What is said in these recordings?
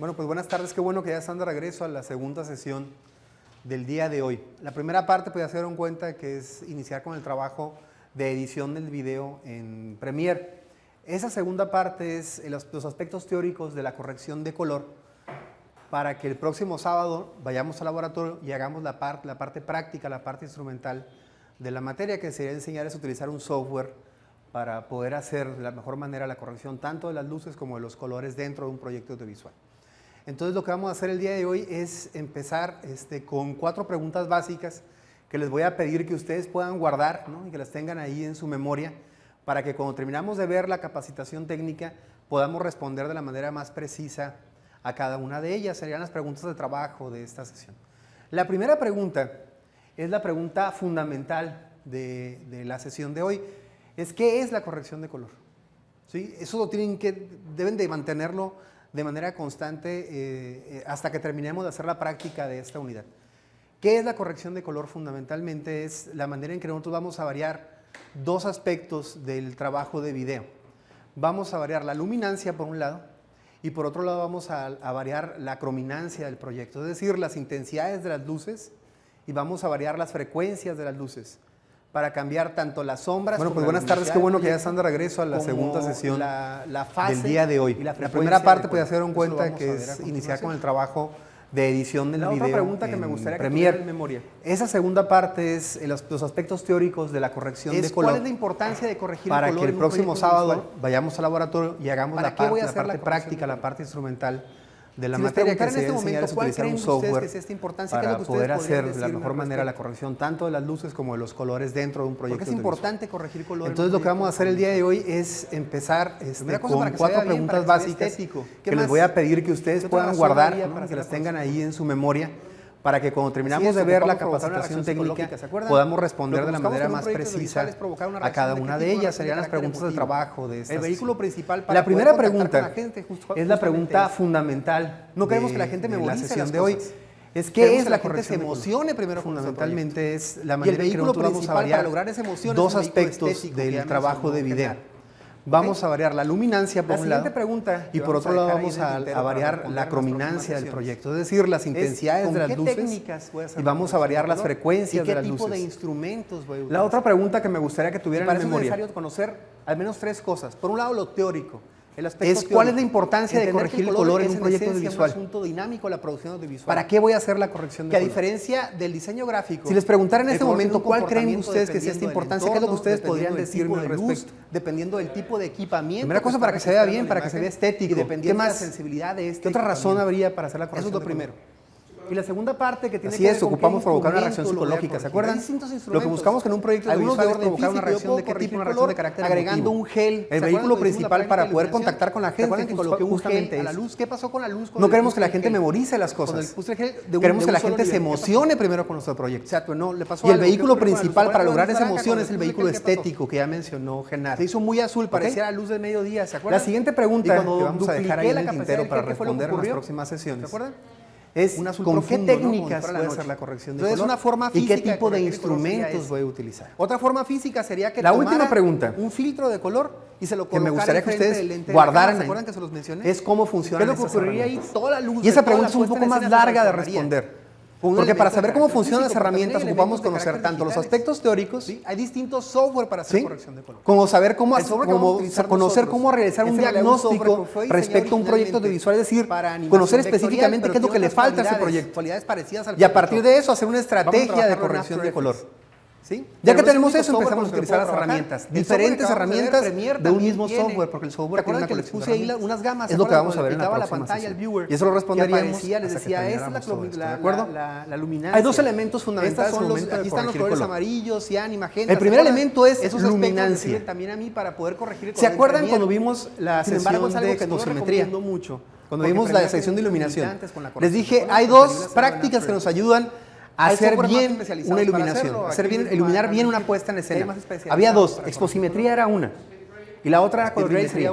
Bueno, pues buenas tardes, qué bueno que ya están de regreso a la segunda sesión del día de hoy. La primera parte, pues ya se dieron cuenta que es iniciar con el trabajo de edición del video en Premiere. Esa segunda parte es los aspectos teóricos de la corrección de color para que el próximo sábado vayamos al laboratorio y hagamos la parte práctica, la parte instrumental de la materia, que sería enseñar es utilizar un software para poder hacer de la mejor manera la corrección tanto de las luces como de los colores dentro de un proyecto audiovisual. Entonces lo que vamos a hacer el día de hoy es empezar con 4 preguntas básicas que les voy a pedir que ustedes puedan guardar, ¿no? Y que las tengan ahí en su memoria para que cuando terminamos de ver la capacitación técnica podamos responder de la manera más precisa a cada una de ellas. Serían las preguntas de trabajo de esta sesión. La primera pregunta es la pregunta fundamental de la sesión de hoy. ¿Qué es la corrección de color? ¿Sí? Eso deben de mantenerlo de manera constante hasta que terminemos de hacer la práctica de esta unidad. ¿Qué es la corrección de color? Fundamentalmente es la manera en que nosotros vamos a variar 2 aspectos del trabajo de video. Vamos a variar la luminancia por un lado y por otro lado vamos a variar la crominancia del proyecto, es decir, las intensidades de las luces, y vamos a variar las frecuencias de las luces para cambiar tanto las sombras. Bueno, pues buenas tardes, qué bueno que ya están de regreso a la segunda sesión del día de hoy. La primera parte, pues ya se dieron cuenta que es iniciar con el trabajo de edición del video. La otra pregunta que me gustaría que tuvieran en memoria. Esa segunda parte es los aspectos teóricos de la corrección de color. ¿Cuál es la importancia de corregir el color? Para que el próximo sábado vayamos al laboratorio y hagamos la parte práctica, la parte instrumental de la materia, que se enseñar es utilizar un software para poder hacer de la mejor manera la corrección tanto de las luces como de los colores dentro de un proyecto. Porque es importante corregir color. Entonces lo que vamos a hacer el día de hoy es empezar con 4 preguntas básicas que les voy a pedir que ustedes puedan guardar, ¿no? Que las tengan ahí en su memoria para que cuando terminamos de ver la capacitación técnica podamos responder de la manera más precisa a cada una de ellas. Serían las preguntas de trabajo de esta. El vehículo principal para la primera pregunta es la pregunta fundamental. No queremos que la gente memorice la sesión de hoy. ¿Qué es la corrección? Se emocione primero. Fundamentalmente es la manera en que nosotros vamos a variar 2 aspectos del trabajo de video. Vamos a variar la luminancia por un lado y por otro lado vamos a variar la crominancia del proyecto, es decir, las intensidades de las luces, y vamos a variar las frecuencias de las luces. ¿Qué tipo de instrumentos voy a utilizar? La otra pregunta que me gustaría que tuvieran en memoria. Es necesario conocer al menos 3 cosas. Por un lado, lo teórico. ¿Cuál es la importancia de corregir el color en un proyecto audiovisual? Es un asunto dinámico la producción audiovisual. ¿Para qué voy a hacer la corrección de color? Que a diferencia del diseño gráfico, si les preguntara en este momento cuál creen ustedes que sea esta importancia, ¿qué es lo que ustedes podrían decirme al respecto? Dependiendo del tipo de equipamiento. Primera cosa, para que se vea bien, para que se vea estético. Y dependiendo de la sensibilidad de ¿qué otra razón habría para hacer la corrección? Eso es lo primero. Y la segunda parte que tiene que ver con ocupamos provocar una reacción psicológica, ¿se acuerdan? Lo que buscamos en un proyecto audiovisual es provocar una reacción de qué tipo, una reacción de carácter agregando un gel, el vehículo principal para poder contactar con la gente, que coloqué justamente la luz. ¿Qué pasó con la luz? No queremos que la gente memorice las cosas. Queremos que la gente se emocione primero con nuestro proyecto. Y el vehículo principal para lograr esa emoción es el vehículo estético que ya mencionó Genaro. Se hizo muy azul, parecía la luz del mediodía, ¿se acuerdan? La siguiente pregunta que vamos a dejar ahí en el tintero para responder en las próximas sesiones. ¿Se acuerdan? ¿Con qué técnicas voy a hacer la corrección de color? Una forma física, ¿y qué tipo de instrumentos voy a utilizar? Otra forma física sería que la última pregunta, un filtro de color y se lo colocara, que me gustaría que ustedes guardaran. ¿Se acuerdan que se los mencioné? Es cómo funciona. ¿Qué es lo que ocurriría ahí? Toda la luz. Y esa pregunta es un poco más larga de responder. Porque para saber cómo funcionan las herramientas ocupamos conocer tanto los aspectos teóricos, hay distintos software para hacer corrección de color, como saber conocer cómo realizar un diagnóstico respecto a un proyecto audiovisual, es decir, conocer específicamente qué es lo que le falta a ese proyecto y a partir de eso hacer una estrategia de corrección de color. ¿Sí? Ya que tenemos eso, empezamos a utilizar las herramientas, diferentes herramientas de un mismo software, porque el software tiene una colección de herramientas. Unas gamas, es lo que vamos a ver en la próxima sesión. Y eso lo responderíamos. Les decía, esta es la luminancia. Hay 2 elementos fundamentales. Aquí están los colores amarillos, cian y magenta. El primer elemento es luminancia. También a mí para poder corregir el color. ¿Se acuerdan cuando vimos la sesión de exposimetría? Cuando vimos la sección de iluminación. Les dije, hay 2 prácticas que nos ayudan a hacer bien una iluminación, iluminar bien una puesta en escena. Había 2, exposimetría era una, y la otra colorimetría.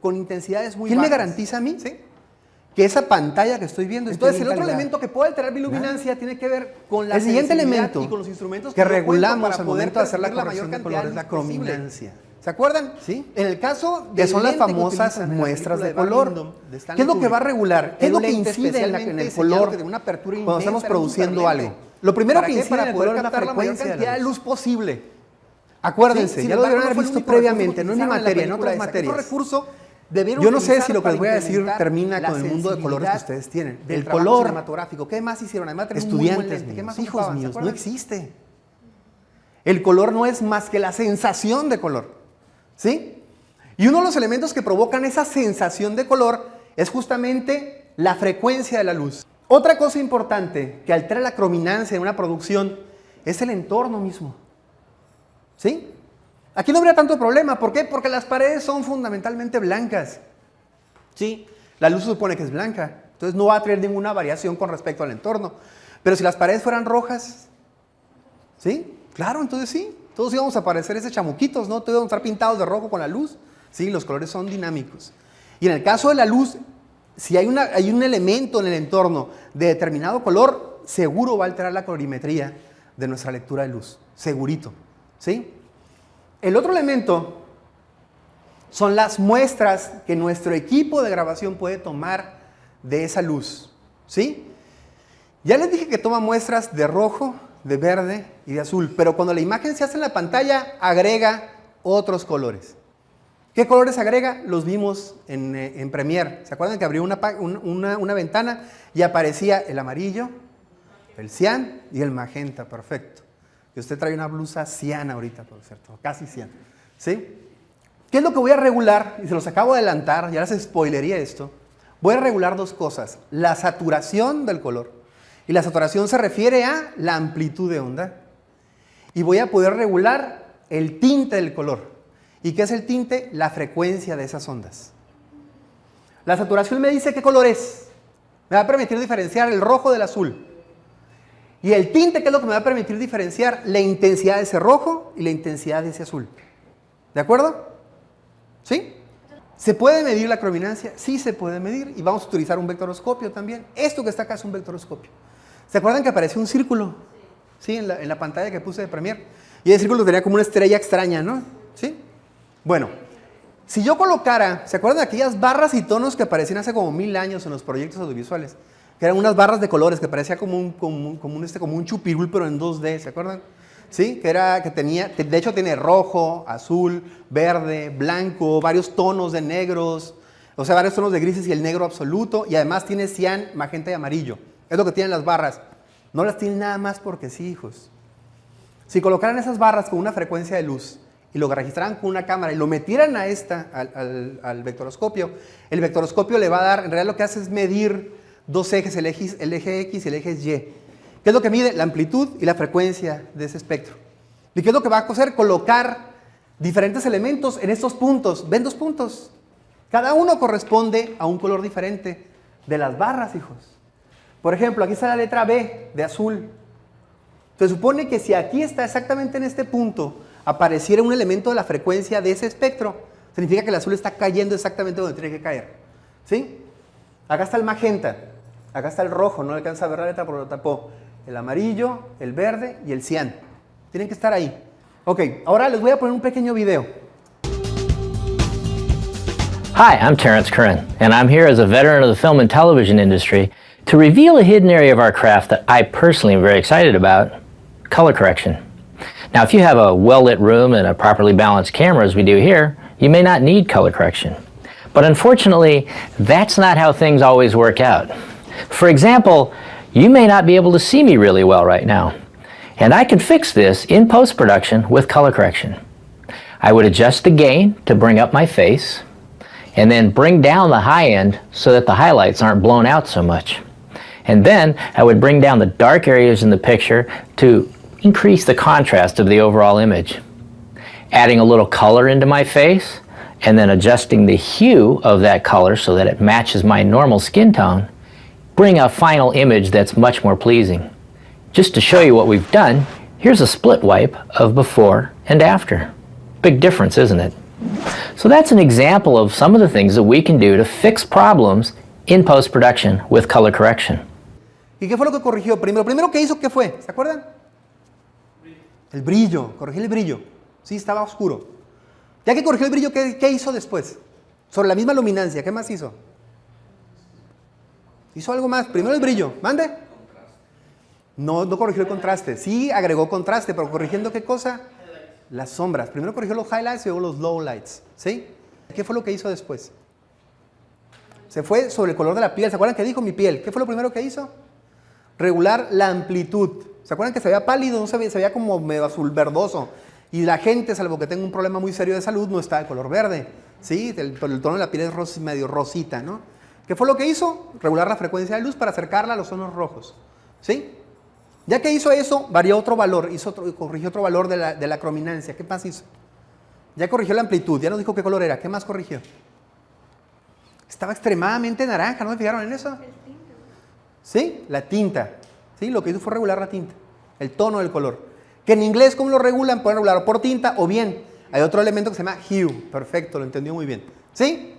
con intensidades muy ¿Quién me bajas. garantiza a mí? ¿Sí? Que esa pantalla que estoy viendo esté Entonces, bien el otro calidad. elemento que puede alterar mi luminancia tiene que ver con la El siguiente sensibilidad elemento y con los instrumentos que yo cuento regulamos para al poder momento de hacer la percibir corrección de cantidad color es la luz posible. crominancia. ¿Se acuerdan? ¿Sí? En el caso Que son las lente que famosas utilizan en la muestras película de Barry color. Lyndon, de Stanley ¿Qué es lo que Kubrick, va a regular? ¿Qué es lo que lente incide en el especialmente color diseñado que tenía una apertura cuando estamos intensa, produciendo era un algo? superlente. Lo primero ¿Para que qué? incide en Para el poder color es la captar la mayor frecuencia de cantidad la de luz. luz posible. Acuérdense, Sí, ya lo sin debieron embargo, haber no fue el visto único recurso previamente, que no en mi utilizaron la materia, en película otras esa. ¿Qué otro materias. recurso debieron Yo no sé utilizar si lo que les voy a para decir incrementar termina la con el mundo de colores que sensibilidad ustedes tienen. del El trabajo color, cinematográfico? ¿Qué más hicieron? Además, tenían un muy buen estudiantes lente. ¿Qué míos, más hijos ocupaban? ¿Se míos, no acuerdan? existe. El color no es más que la sensación de color. ¿Sí? Y uno de los elementos que provocan esa sensación de color es justamente la frecuencia de la luz. Otra cosa importante que altera la crominancia en una producción es el entorno mismo. ¿Sí? Aquí no habría tanto problema. ¿Por qué? Porque las paredes son fundamentalmente blancas. ¿Sí? La luz se supone que es blanca. Entonces no va a tener ninguna variación con respecto al entorno. Pero si las paredes fueran rojas, ¿sí? Claro, entonces sí. Todos íbamos a parecer ese chamuquitos, ¿no? Todos íbamos a estar pintados de rojo con la luz. Sí, los colores son dinámicos. Y en el caso de la luz, si hay un elemento en el entorno de determinado color, seguro va a alterar la colorimetría de nuestra lectura de luz. Segurito. ¿Sí? El otro elemento son las muestras que nuestro equipo de grabación puede tomar de esa luz. ¿Sí? Ya les dije que toma muestras de rojo, de verde y de azul, pero cuando la imagen se hace en la pantalla, agrega otros colores. ¿Qué colores agrega? Los vimos en Premiere. ¿Se acuerdan que abrió una ventana y aparecía el amarillo, el cian y el magenta? Perfecto. Y usted trae una blusa cian ahorita, por cierto, casi cian. ¿Sí? ¿Qué es lo que voy a regular? Y se los acabo de adelantar, ya les spoilería esto. Voy a regular dos cosas. La saturación del color. Y la saturación se refiere a la amplitud de onda. Y voy a poder regular el tinte del color. ¿Y qué es el tinte? La frecuencia de esas ondas. La saturación me dice qué color es. Me va a permitir diferenciar el rojo del azul. Y el tinte, ¿qué es lo que me va a permitir diferenciar? La intensidad de ese rojo y la intensidad de ese azul. ¿De acuerdo? ¿Sí? ¿Se puede medir la crominancia? Sí se puede medir. Y vamos a utilizar un vectoroscopio también. Esto que está acá es un vectoroscopio. ¿Se acuerdan que apareció un círculo? Sí, en la pantalla que puse de Premiere. Y el círculo tenía como una estrella extraña, ¿no? ¿Sí? Bueno, si yo colocara, ¿se acuerdan de aquellas barras y tonos que aparecían hace como 1000 años en los proyectos audiovisuales? Que eran unas barras de colores que parecía como un chupirul, pero en 2D, ¿se acuerdan? Sí, que tenía, de hecho tiene rojo, azul, verde, blanco, varios tonos de negros, o sea, varios tonos de grises y el negro absoluto, y además tiene cian, magenta y amarillo. Es lo que tienen las barras. No las tienen nada más porque sí, hijos. Si colocaran esas barras con una frecuencia de luz y lo registraran con una cámara y lo metieran a al vectoroscopio, el vectoroscopio le va a dar, en realidad lo que hace es medir dos ejes, el eje X y el eje Y. ¿Qué es lo que mide? La amplitud y la frecuencia de ese espectro. ¿Y qué es lo que va a hacer? Colocar diferentes elementos en estos puntos. ¿Ven 2 puntos? Cada uno corresponde a un color diferente de las barras, hijos. Por ejemplo, aquí está la letra B de azul. Se supone que si aquí está exactamente en este punto, apareciera un elemento de la frecuencia de ese espectro, significa que el azul está cayendo exactamente donde tiene que caer. ¿Sí? Acá está el magenta, acá está el rojo, no alcanza a ver la letra porque lo tapó. El amarillo, el verde y el cian. Tienen que estar ahí. Ok, ahora les voy a poner un pequeño video. Hi, I'm Terrence Curran, and I'm here as a veteran of the film and television industry to reveal a hidden area of our craft that I personally am very excited about, color correction. Now, if you have a well-lit room and a properly balanced camera as we do here, you may not need color correction. But unfortunately, that's not how things always work out. For example, you may not be able to see me really well right now, and I can fix this in post-production with color correction. I would adjust the gain to bring up my face, and then bring down the high end so that the highlights aren't blown out so much. And then I would bring down the dark areas in the picture to increase the contrast of the overall image. Adding a little color into my face, and then adjusting the hue of that color so that it matches my normal skin tone, bring a final image that's much more pleasing. Just to show you what we've done, here's a split wipe of before and after. Big difference, isn't it? So that's an example of some of the things that we can do to fix problems in post-production with color correction. ¿Y qué fue lo que corrigió primero? Lo primero que hizo, ¿qué fue? ¿Se acuerdan? El brillo, corrigió el brillo. Sí, estaba oscuro. Ya que corrigió el brillo, ¿qué hizo después? Sobre la misma luminancia, ¿qué más hizo? Hizo algo más. Primero el brillo. ¿Mande? No corrigió el contraste. Sí agregó contraste, pero corrigiendo ¿qué cosa? Las sombras. Primero corrigió los highlights y luego los lowlights. ¿Sí? ¿Qué fue lo que hizo después? Se fue sobre el color de la piel. ¿Se acuerdan que dijo mi piel? ¿Qué fue lo primero que hizo? Regular la amplitud. ¿Se acuerdan que se veía pálido? No se veía como medio azul verdoso. Y la gente, salvo que tenga un problema muy serio de salud, no está de color verde. ¿Sí? El tono de la piel es medio rosita, ¿no? ¿Qué fue lo que hizo? Regular la frecuencia de luz para acercarla a los tonos rojos. ¿Sí? Ya que hizo eso, varió otro valor, corrigió otro valor de la crominancia. ¿Qué más hizo? Ya corrigió la amplitud, ya nos dijo qué color era. ¿Qué más corrigió? Estaba extremadamente naranja, ¿no se fijaron en eso? ¿Sí? La tinta. ¿Sí? Lo que hizo fue regular la tinta, el tono del color. Que en inglés, ¿cómo lo regulan? Pueden regularlo por tinta o bien hay otro elemento que se llama hue. Perfecto, lo entendió muy bien. ¿Sí?